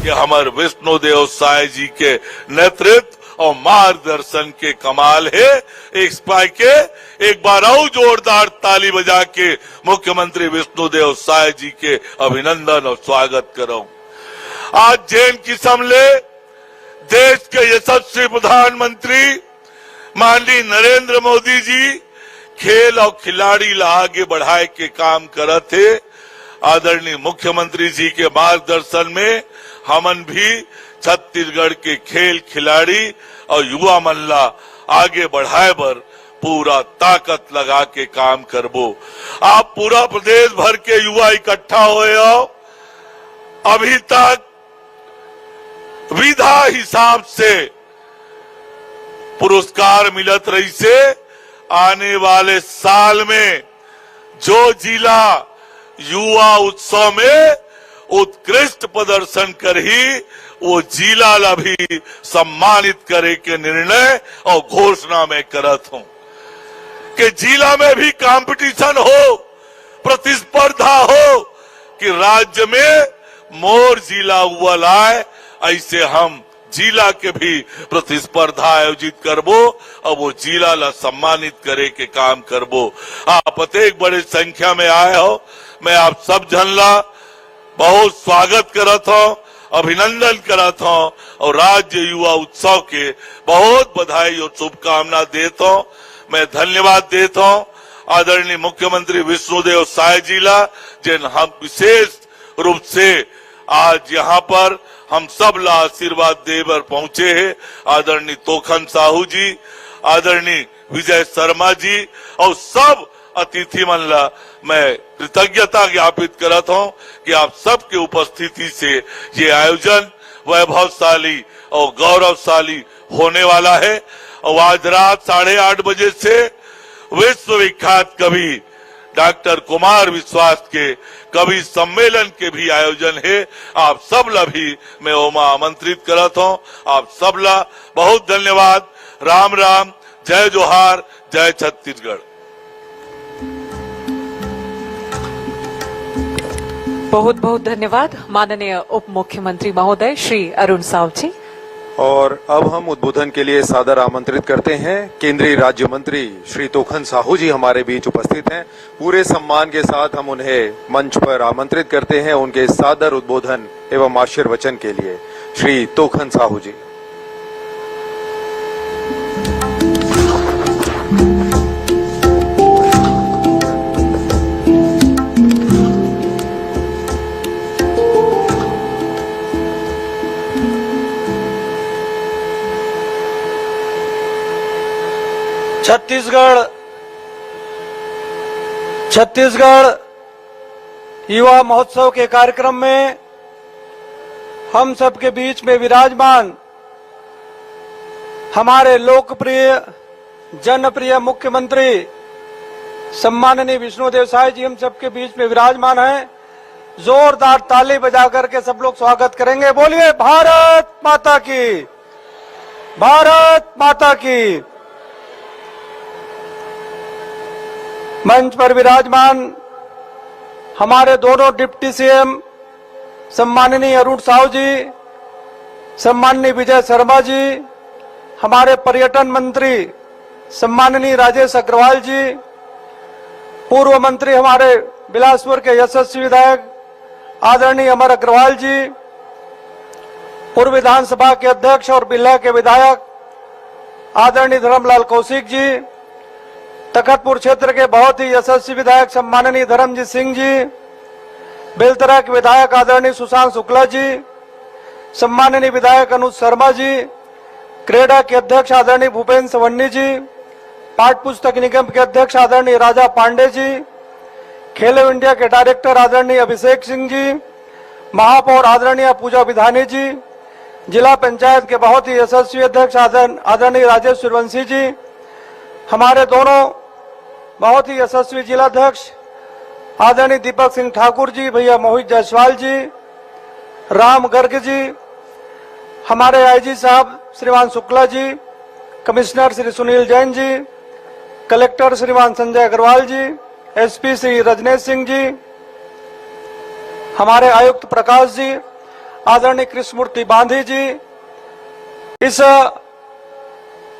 कि हमारे विष्णुदेव साय जी के नेतृत्व और मार्गदर्शन के कमाल है। एक बार और जोरदार ताली बजा के मुख्यमंत्री विष्णुदेव साय जी के अभिनंदन और स्वागत करो। आज जैन किस्म ले देश के यशस्वी प्रधानमंत्री माननीय नरेंद्र मोदी जी खेल और खिलाड़ी ला आगे बढ़ाए के काम करत थे। आदरणीय मुख्यमंत्री जी के मार्गदर्शन में हमन भी छत्तीसगढ़ के खेल खिलाड़ी और युवा मन ला आगे बढ़ाए बर पूरा ताकत लगा के काम करबो। आप पूरा प्रदेश भर के युवा इकट्ठा हुए हो। अभी तक विधा हिसाब से पुरस्कार मिलत रही से आने वाले साल में जो जिला युवा उत्सव में उत्कृष्ट प्रदर्शन कर ही वो जिला ला भी सम्मानित करे के निर्णय और घोषणा में करत हूं कि जिला में भी कंपटीशन हो, प्रतिस्पर्धा हो कि राज्य में मोर जिला हुआ लाए। ऐसे हम जिला के भी प्रतिस्पर्धा आयोजित करबो और वो जिला ला सम्मानित करे के काम करबो। आप अत्येक बड़े संख्या में आए हो। मैं आप सब जन ला बहुत स्वागत करत हूं, अभिनंदन करत हूं और राज्य युवा उत्सव के बहुत बधाई और शुभकामना देता हूं। मैं धन्यवाद देता हूं आदरणीय मुख्यमंत्री विष्णुदेव साय जी ला, जिन हम विशेष रूप से आज यहाँ पर हम सब ला आशीर्वाद देवर पहुंचे हैं। आदरणीय तोखन साहू जी, आदरणीय विजय शर्मा जी और सब अतिथि मन ला मैं कृतज्ञता ज्ञापित करता हूं कि आप सबके उपस्थिति से ये आयोजन वैभवशाली और गौरवशाली होने वाला है। और आज रात 8:30 बजे से विश्व विख्यात कवि डॉक्टर कुमार विश्वास के कवि सम्मेलन के भी आयोजन है। आप सब ला भी मैं ओमा आमंत्रित करता हूं। आप सब ला बहुत धन्यवाद। राम राम, जय जोहार, जय छत्तीसगढ़। बहुत बहुत धन्यवाद माननीय उप मुख्यमंत्री महोदय श्री अरुण साव जी। और अब हम उद्बोधन के लिए सादर आमंत्रित करते हैं केंद्रीय राज्य मंत्री श्री तोखन साहू जी हमारे बीच उपस्थित हैं। पूरे सम्मान के साथ हम उन्हें मंच पर आमंत्रित करते हैं उनके सादर उद्बोधन एवं आशीर्वचन के लिए। श्री तोखन साहू जी। छत्तीसगढ़ युवा महोत्सव के कार्यक्रम में हम सबके बीच में विराजमान हमारे लोकप्रिय जनप्रिय मुख्यमंत्री सम्माननीय विष्णुदेव साय जी हम सबके बीच में विराजमान हैं। जोरदार ताली बजा करके सब लोग स्वागत करेंगे। बोलिए भारत माता की, भारत माता की। मंच पर विराजमान हमारे दोनों डिप्टी सीएम सम्माननीय अरुण साव जी, सम्माननीय विजय शर्मा जी, हमारे पर्यटन मंत्री सम्माननीय राजेश अग्रवाल जी, पूर्व मंत्री हमारे बिलासपुर के यशस्वी विधायक आदरणीय अमर अग्रवाल जी, पूर्व विधानसभा के अध्यक्ष और बिल्हा के विधायक आदरणीय धर्मलाल कौशिक जी, तखतपुर क्षेत्र के बहुत ही यशस्वी विधायक सम्माननीय धर्मजीत सिंह जी, बेलतरा के विधायक आदरणीय सुशांत शुक्ला जी, सम्माननीय विधायक अनुज शर्मा जी, क्रेडा के अध्यक्ष आदरणीय भूपेन्द्र सवन्नी जी, पाठ पुस्तक निगम के अध्यक्ष आदरणीय राजा पांडे जी, खेलो इंडिया के डायरेक्टर आदरणीय अभिषेक सिंह जी, महापौर आदरणीय पूजा विधानी जी, जिला पंचायत के बहुत ही यशस्वी अध्यक्ष आदरणीय राजेश सूर्यवंशी जी, हमारे दोनों बहुत ही यशस्वी जिलाध्यक्ष आदरणीय दीपक सिंह ठाकुर जी, भैया मोहित जायसवाल जी, राम गर्ग जी, हमारे आईजी साहब श्रीमान शुक्ला जी, कमिश्नर श्री सुनील जैन जी, कलेक्टर श्रीमान संजय अग्रवाल जी, एसपी श्री रजनेश सिंह जी, हमारे आयुक्त प्रकाश जी, आदरणीय कृष्णमूर्ति बांधी जी, इस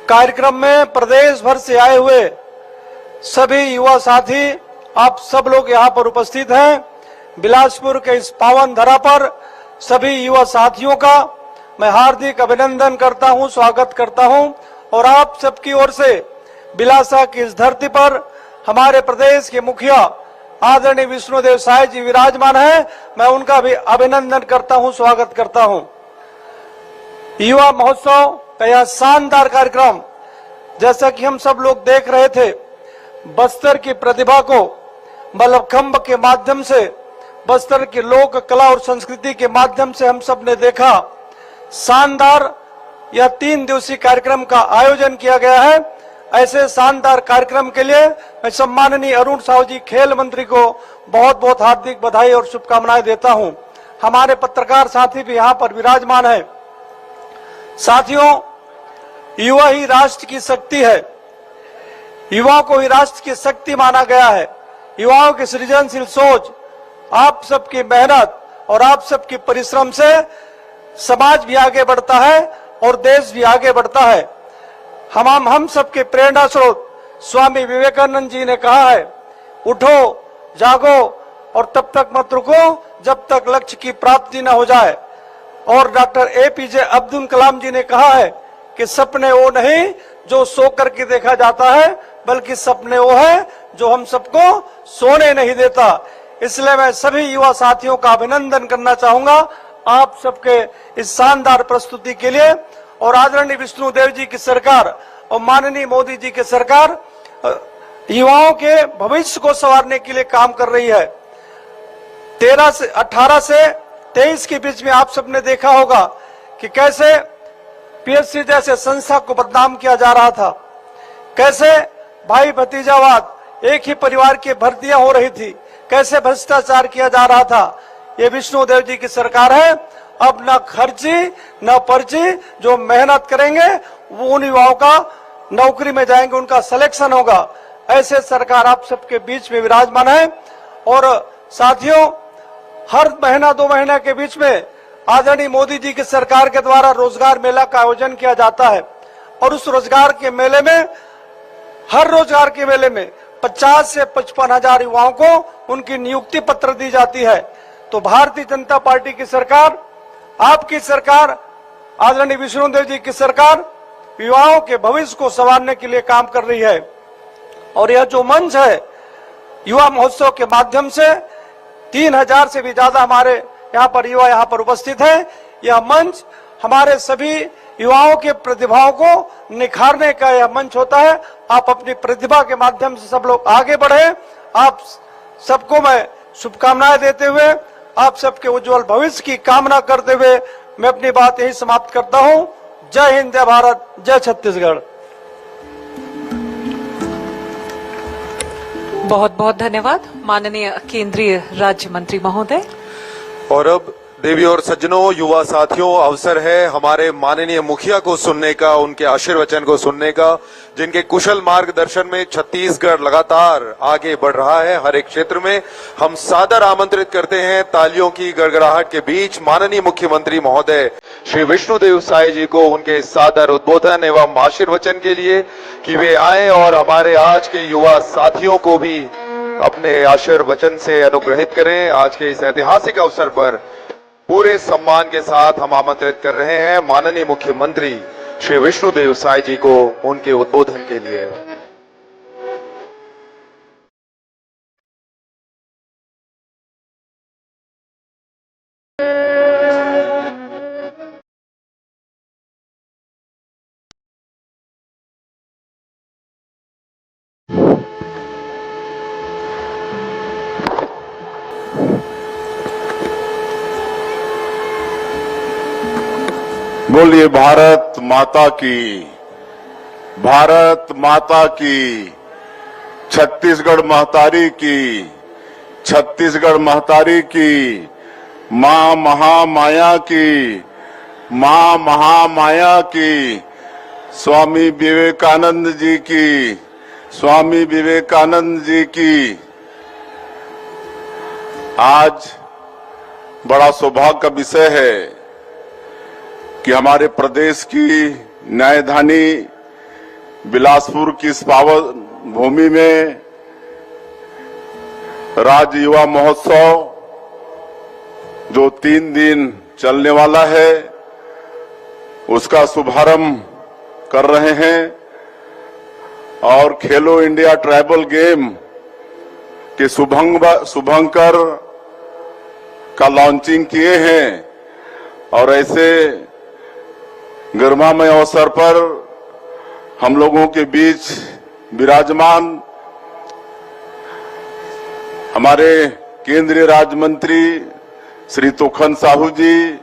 कार्यक्रम में प्रदेश भर से आए हुए सभी युवा साथी, आप सब लोग यहाँ पर उपस्थित हैं। बिलासपुर के इस पावन धरा पर सभी युवा साथियों का मैं हार्दिक अभिनंदन करता हूँ, स्वागत करता हूँ। और आप सबकी ओर से बिलासा की इस धरती पर हमारे प्रदेश के मुखिया आदरणीय विष्णुदेव साय जी विराजमान हैं, मैं उनका भी अभिनंदन करता हूं, स्वागत करता हूं। युवा महोत्सव का यह शानदार कार्यक्रम, जैसा कि हम सब लोग देख रहे थे, बस्तर की प्रतिभा को मल्लखंब के माध्यम से, बस्तर की लोक कला और संस्कृति के माध्यम से हम सब ने देखा। शानदार यह 3 दिवसीय कार्यक्रम का आयोजन किया गया है। ऐसे शानदार कार्यक्रम के लिए मैं सम्माननीय अरुण साहू जी खेल मंत्री को बहुत बहुत हार्दिक बधाई और शुभकामनाएं देता हूं। हमारे पत्रकार साथी भी यहां पर विराजमान है। साथियों, युवा ही राष्ट्र की शक्ति है, युवाओं को ही राष्ट्र की शक्ति माना गया है। युवाओं की सृजनशील सोच, आप सबकी मेहनत और आप सबकी परिश्रम से समाज भी आगे बढ़ता है और देश भी आगे बढ़ता है। हम सबके प्रेरणा स्रोत स्वामी विवेकानंद जी ने कहा है, उठो, जागो और तब तक मत रुको जब तक लक्ष्य की प्राप्ति न हो जाए। और डॉक्टर एपीजे अब्दुल कलाम जी ने कहा है कि सपने वो नहीं जो सो करके देखा जाता है, बल्कि सपने वो है जो हम सबको सोने नहीं देता। इसलिए मैं सभी युवा साथियों का अभिनंदन करना चाहूंगा आप सबके इस शानदार प्रस्तुति के लिए। और आदरणीय विष्णुदेव जी की सरकार और माननीय मोदी जी की सरकार युवाओं के भविष्य को संवारने के लिए काम कर रही है। 18 से 23 के बीच में आप सबने देखा होगा कि कैसे पीएससी जैसे संस्था को बदनाम किया जा रहा था, कैसे भाई भतीजावाद, एक ही परिवार की भर्तियां हो रही थी, कैसे भ्रष्टाचार किया जा रहा था। ये विष्णुदेव जी की सरकार है। अब न खर्ची न पर्ची, जो मेहनत करेंगे वो उन युवाओं का नौकरी में जाएंगे, उनका सिलेक्शन होगा। ऐसे सरकार आप सबके बीच में विराजमान है। और साथियों, हर महीना 2 महीने के बीच में आदरणीय मोदी जी की सरकार के द्वारा रोजगार मेला का आयोजन किया जाता है। और उस रोजगार के मेले में, हर रोजगार के मेले में 50 से 55 हजार युवाओं को उनकी नियुक्ति पत्र दी जाती है। तो भारतीय जनता पार्टी की सरकार, आपकी सरकार, आदरणीय विष्णुदेव जी की सरकार युवाओं के भविष्य को संवारने के लिए काम कर रही है। और यह जो मंच है युवा महोत्सव के माध्यम से 3000 से भी ज्यादा हमारे यहाँ पर युवा यहाँ पर उपस्थित हैं। यह मंच हमारे सभी युवाओं के प्रतिभाओं को निखारने का यह मंच होता है। आप अपनी प्रतिभा के माध्यम से सब लोग आगे बढ़े। आप सबको मैं शुभकामनाएं देते हुए, आप सबके उज्जवल भविष्य की कामना करते हुए मैं अपनी बात यही समाप्त करता हूं। जय हिंद, जय भारत, जय छत्तीसगढ़। बहुत बहुत धन्यवाद माननीय केंद्रीय राज्य मंत्री महोदय। और अब देवी और सज्जनों, युवा साथियों, अवसर है हमारे माननीय मुखिया को सुनने का, उनके आशीर्वचन को सुनने का, जिनके कुशल मार्गदर्शन में छत्तीसगढ़ लगातार आगे बढ़ रहा है। हर एक क्षेत्र में हम सादर आमंत्रित करते हैं तालियों की गड़गड़ाहट के बीच माननीय मुख्यमंत्री महोदय श्री विष्णुदेव साय जी को उनके सादर उद्बोधन एवं आशीर्वचन के लिए कि वे आए और हमारे आज के युवा साथियों को भी अपने आशीर्वचन से अनुग्रहित करें। आज के इस ऐतिहासिक अवसर पर पूरे सम्मान के साथ हम आमंत्रित कर रहे हैं माननीय मुख्यमंत्री श्री विष्णुदेव साय जी को उनके उद्बोधन के लिए। बोलिए भारत माता की, भारत माता की, छत्तीसगढ़ महतारी की, छत्तीसगढ़ महतारी की, मां महामाया की, मां महामाया की, स्वामी विवेकानंद जी की, स्वामी विवेकानंद जी की। आज बड़ा सौभाग्य का विषय है कि हमारे प्रदेश की न्यायधानी बिलासपुर की इस पावन भूमि में राज्य युवा महोत्सव जो 3 दिन चलने वाला है उसका शुभारंभ कर रहे हैं और खेलो इंडिया ट्राइबल गेम के शुभंकर का लॉन्चिंग किए हैं और ऐसे गरिमामय अवसर पर हम लोगों के बीच विराजमान हमारे केंद्रीय राज्य मंत्री श्री तोखन साहू जी,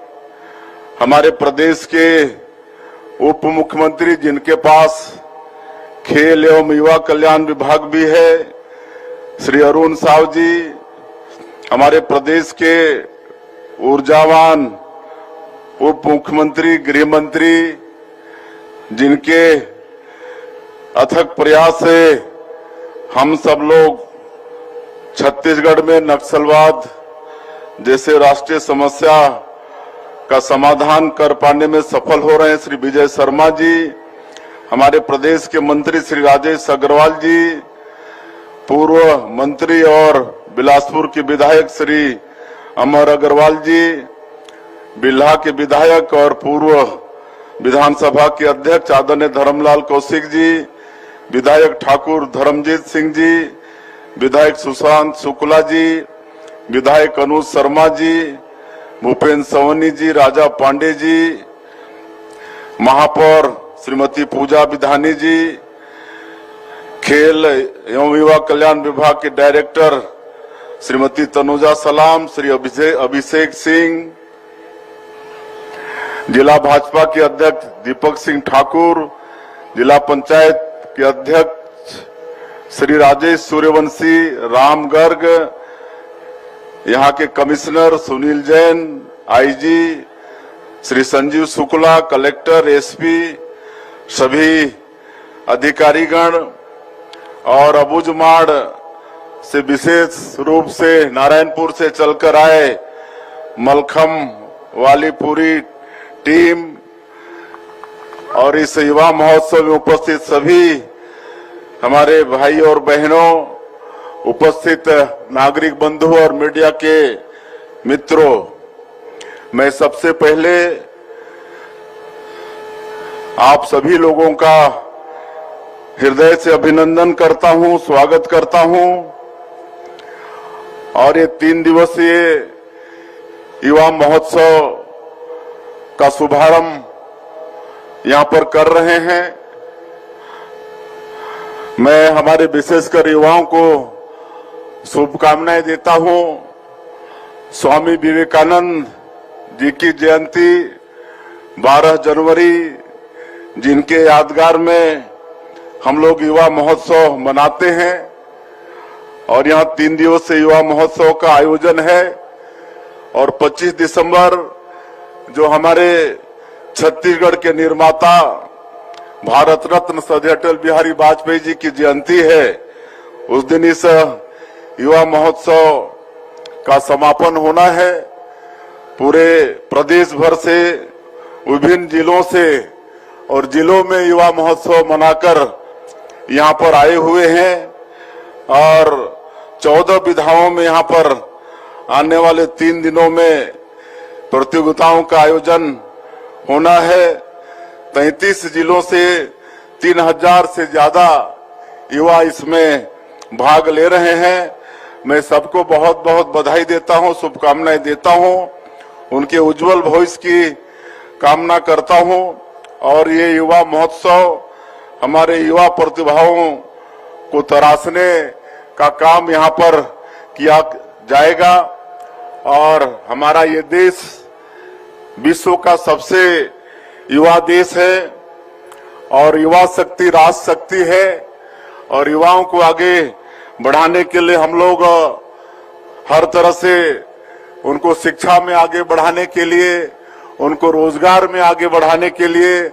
हमारे प्रदेश के उप मुख्यमंत्री जिनके पास खेल एवं युवा कल्याण विभाग भी है श्री अरुण साहू जी, हमारे प्रदेश के ऊर्जावान उप मुख्यमंत्री गृह मंत्री जिनके अथक प्रयास से हम सब लोग छत्तीसगढ़ में नक्सलवाद जैसे राष्ट्रीय समस्या का समाधान कर पाने में सफल हो रहे हैं श्री विजय शर्मा जी, हमारे प्रदेश के मंत्री श्री राजेश अग्रवाल जी, पूर्व मंत्री और बिलासपुर के विधायक श्री अमर अग्रवाल जी, बिल्हा के विधायक और पूर्व विधानसभा के अध्यक्ष आदरणीय धर्मलाल कौशिक जी, विधायक ठाकुर धर्मजीत सिंह जी, विधायक सुशांत शुक्ला जी, विधायक अनुज शर्मा जी, भूपेन्द्र सवनी जी, राजा पांडे जी, महापौर श्रीमती पूजा विधानी जी, खेल एवं युवा कल्याण विभाग के डायरेक्टर श्रीमती तनुजा सलाम, श्री अभिषेक सिंह, जिला भाजपा के अध्यक्ष दीपक सिंह ठाकुर, जिला पंचायत के अध्यक्ष श्री राजेश सूर्यवंशी, राम गर्ग, यहाँ के commissioner Sunil Jain, IG Shri Sanjeev Shukla, collector, SP, सभी अधिकारीगण और अबुझमाड़ से विशेष रूप से नारायणपुर से चलकर आए मलखम वाली पूरी टीम और इस युवा महोत्सव में उपस्थित सभी हमारे भाई और बहनों, उपस्थित नागरिक बंधु और मीडिया के मित्रों, मैं सबसे पहले आप सभी लोगों का हृदय से अभिनंदन करता हूं, स्वागत करता हूं और ये 3 दिवसीय युवा महोत्सव का शुभारंभ यहां पर कर रहे हैं। मैं हमारे विशेषकर युवाओं को शुभकामनाएं देता हूं। स्वामी विवेकानंद जी की जयंती 12 जनवरी जिनके यादगार में हम लोग युवा महोत्सव मनाते हैं और यहाँ 3 दिवसीय युवा महोत्सव का आयोजन है और 25 दिसंबर जो हमारे छत्तीसगढ़ के निर्माता भारत रत्न श्री अटल बिहारी वाजपेयी जी की जयंती है, उस दिन इस युवा महोत्सव का समापन होना है। पूरे प्रदेश भर से विभिन्न जिलों से और जिलों में युवा महोत्सव मनाकर यहाँ पर आए हुए हैं और 14 विधाओं में यहाँ पर आने वाले 3 दिनों में प्रतियोगिताओं का आयोजन होना है। 33 जिलों से 3000 से ज्यादा युवा इसमें भाग ले रहे हैं। मैं सबको बहुत बहुत बधाई देता हूं, शुभकामनाएं देता हूं, उनके उज्जवल भविष्य की कामना करता हूं और ये युवा महोत्सव हमारे युवा प्रतिभाओं को तराशने का काम यहाँ पर किया जाएगा और हमारा ये देश विश्व का सबसे युवा देश है और युवा शक्ति राष्ट्र शक्ति है और युवाओं को आगे बढ़ाने के लिए हम लोग हर तरह से उनको शिक्षा में आगे बढ़ाने के लिए, उनको रोजगार में आगे बढ़ाने के लिए,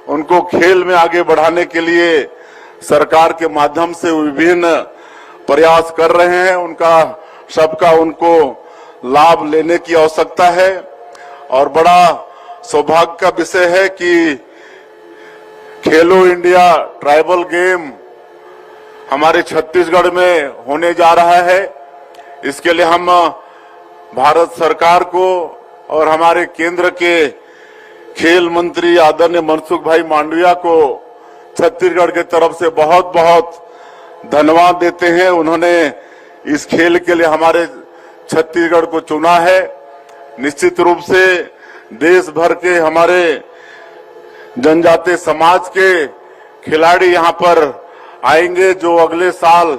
उनको खेल में आगे बढ़ाने के लिए सरकार के माध्यम से विभिन्न प्रयास कर रहे हैं। उनका सबका उनको लाभ लेने की आवश्यकता है और बड़ा सौभाग्य का विषय है कि खेलो इंडिया ट्राइबल गेम हमारे छत्तीसगढ़ में होने जा रहा है। इसके लिए हम भारत सरकार को और हमारे केंद्र के खेल मंत्री आदरणीय मनसुख भाई मांडविया को छत्तीसगढ़ की तरफ से बहुत बहुत धन्यवाद देते हैं। उन्होंने इस खेल के लिए हमारे छत्तीसगढ़ को चुना है। निश्चित रूप से देश भर के हमारे जनजातीय समाज के खिलाड़ी यहां पर आएंगे, जो अगले साल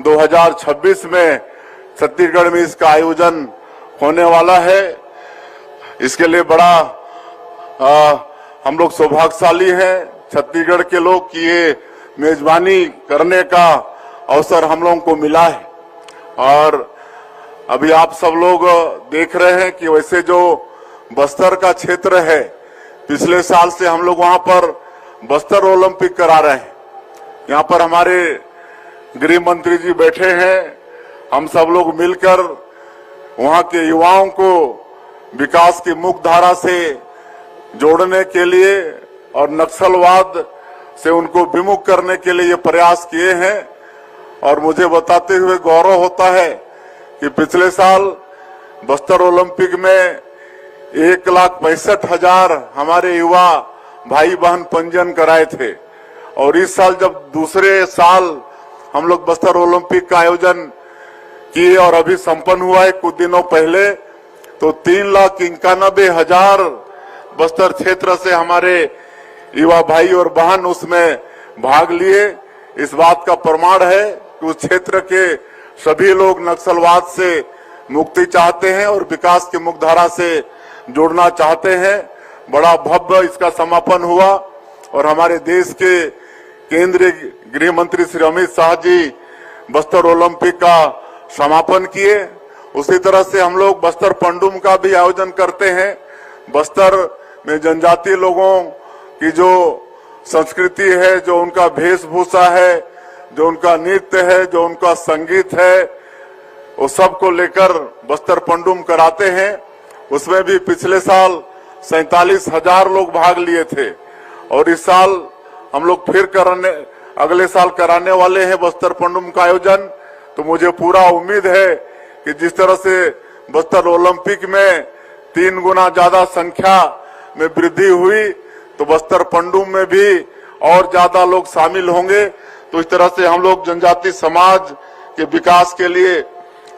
2026 में छत्तीसगढ़ में इसका आयोजन होने वाला है। इसके लिए बड़ा हम लोग सौभाग्यशाली हैं छत्तीसगढ़ के लोग कि ये मेजबानी करने का अवसर हम लोगों को मिला है। और अभी आप सब लोग देख रहे हैं कि वैसे जो बस्तर का क्षेत्र है, पिछले साल से हम लोग वहां पर बस्तर ओलंपिक करा रहे हैं। यहाँ पर हमारे गृह मंत्री जी बैठे हैं। हम सब लोग मिलकर वहां के युवाओं को विकास की मुख्य धारा से जोड़ने के लिए और नक्सलवाद से उनको विमुख करने के लिए ये प्रयास किए हैं। और मुझे बताते हुए गौरव होता है कि पिछले साल बस्तर ओलंपिक में 1,65,000 हमारे युवा भाई बहन पंजीयन कराए थे। और इस साल जब दूसरे साल हम लोग बस्तर ओलंपिक का आयोजन किए और अभी संपन्न हुआ है कुछ दिनों पहले, तो 3,91,000 बस्तर क्षेत्र से हमारे युवा भाई और बहन उसमें भाग लिए। इस बात का प्रमाण है कि उस क्षेत्र के सभी लोग नक्सलवाद से मुक्ति चाहते हैं और विकास की मुख्यधारा से जोड़ना चाहते हैं। बड़ा भव्य इसका समापन हुआ और हमारे देश के केंद्रीय गृह मंत्री श्री अमित शाह जी बस्तर ओलंपिक का समापन किए। उसी तरह से हम लोग बस्तर पंडुम का भी आयोजन करते हैं। बस्तर में जनजातीय लोगों की जो संस्कृति है, जो उनका वेशभूषा है, जो उनका नृत्य है, जो उनका संगीत है, वो सब को लेकर बस्तर पंडुम कराते हैं। उसमें भी पिछले साल 47,000 लोग भाग लिए थे और इस साल हम लोग फिर अगले साल कराने वाले हैं बस्तर पंडुम का आयोजन। तो मुझे पूरा उम्मीद है कि जिस तरह से बस्तर ओलंपिक में 3 गुना ज्यादा संख्या में वृद्धि हुई, तो बस्तर पंडुम में भी और ज्यादा लोग शामिल होंगे। तो इस तरह से हम लोग जनजातीय समाज के विकास के लिए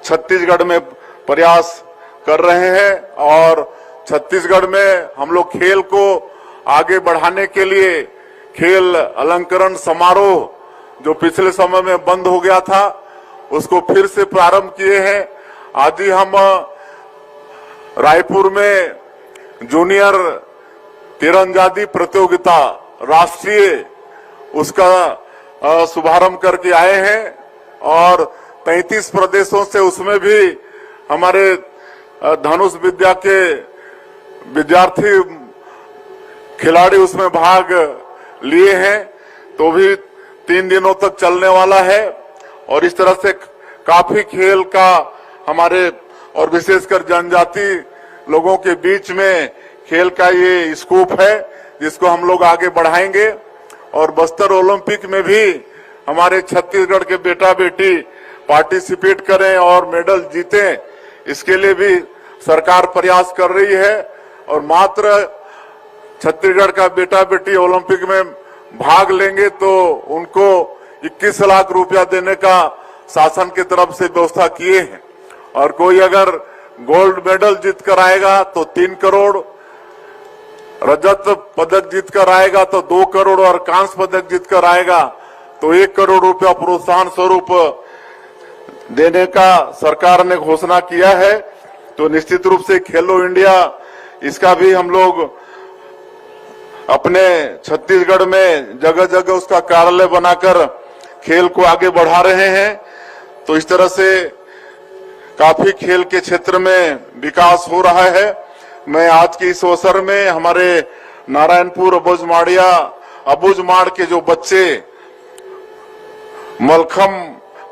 छत्तीसगढ़ में प्रयास कर रहे हैं। और छत्तीसगढ़ में हम लोग खेल को आगे बढ़ाने के लिए खेल अलंकरण समारोह जो पिछले समय में बंद हो गया था, उसको फिर से प्रारंभ किए हैं। आज ही हम रायपुर में जूनियर तीरंदाजी प्रतियोगिता राष्ट्रीय उसका शुभारंभ करके आए हैं और 33 प्रदेशों से उसमें भी हमारे धनुष विद्या के विद्यार्थी खिलाड़ी उसमें भाग लिए हैं। तो भी 3 दिनों तक चलने वाला है और इस तरह से काफी खेल का हमारे और विशेषकर जनजाति लोगों के बीच में खेल का ये स्कोप है जिसको हम लोग आगे बढ़ाएंगे। और बस्तर ओलंपिक में भी हमारे छत्तीसगढ़ के बेटा बेटी पार्टिसिपेट करें और मेडल जीतें, इसके लिए भी सरकार प्रयास कर रही है। और मात्र छत्तीसगढ़ का बेटा बेटी ओलंपिक में भाग लेंगे तो उनको 21 लाख रुपया देने का शासन की तरफ से व्यवस्था किए हैं। और कोई अगर गोल्ड मेडल जीत कर आएगा तो 3 करोड़, रजत पदक जीत कर आएगा तो 2 करोड़ और कांस्य पदक जीत कर आएगा तो 1 करोड़ रुपया प्रोत्साहन स्वरूप देने का सरकार ने घोषणा किया है। तो निश्चित रूप से खेलो इंडिया इसका भी हम लोग अपने छत्तीसगढ़ में जगह जगह उसका कार्यालय बनाकर खेल को आगे बढ़ा रहे हैं। तो इस तरह से काफी खेल के क्षेत्र में विकास हो रहा है। मैं आज के इस अवसर में हमारे नारायणपुर अबुझमाड़ के जो बच्चे मलखम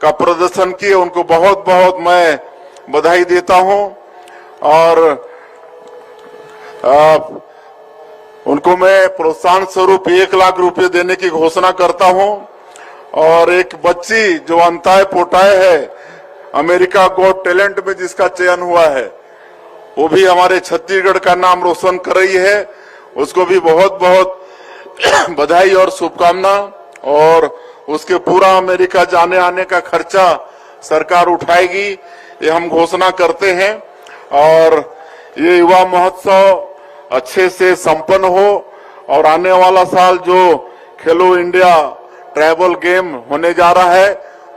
का प्रदर्शन किए उनको बहुत बहुत मैं बधाई देता हूं। और उनको मैं प्रोत्साहन स्वरूप 1 लाख रुपए देने की घोषणा करता हूं। और एक बच्ची जो अंताय पोटाय है, अमेरिका गॉट टैलेंट में जिसका चयन हुआ है, वो भी हमारे छत्तीसगढ़ का नाम रोशन कर रही है। उसको भी बहुत बहुत बधाई और शुभकामना। और उसके पूरा अमेरिका जाने आने का खर्चा सरकार उठाएगी, ये हम घोषणा करते हैं। और ये युवा महोत्सव अच्छे से संपन्न हो और आने वाला साल जो खेलो इंडिया ट्राइबल गेम होने जा रहा है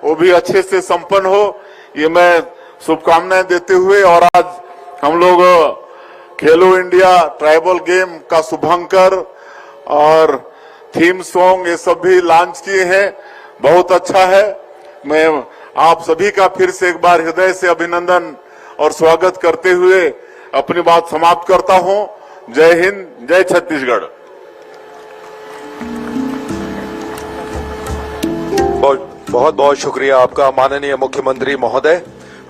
वो भी अच्छे से संपन्न हो, ये मैं शुभकामनाएं देते हुए। और आज हम लोग खेलो इंडिया ट्राइबल गेम का शुभंकर और थीम सॉन्ग ये सब भी लॉन्च किए हैं, बहुत अच्छा है। मैं आप सभी का फिर से एक बार हृदय से अभिनंदन और स्वागत करते हुए अपनी बात समाप्त करता हूं। जय हिंद, जय छत्तीसगढ़। बहुत बहुत शुक्रिया आपका माननीय मुख्यमंत्री महोदय।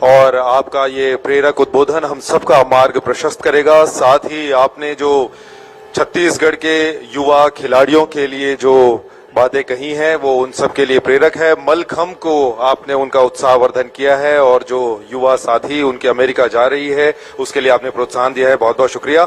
और आपका ये प्रेरक उद्बोधन हम सबका मार्ग प्रशस्त करेगा। साथ ही आपने जो छत्तीसगढ़ के युवा खिलाड़ियों के लिए जो बातें कही हैं वो उन सब के लिए प्रेरक है। मलखम्ब को आपने उनका उत्साहवर्धन किया है और जो युवा साथी उनके अमेरिका जा रही है उसके लिए आपने प्रोत्साहन दिया है, बहुत बहुत शुक्रिया।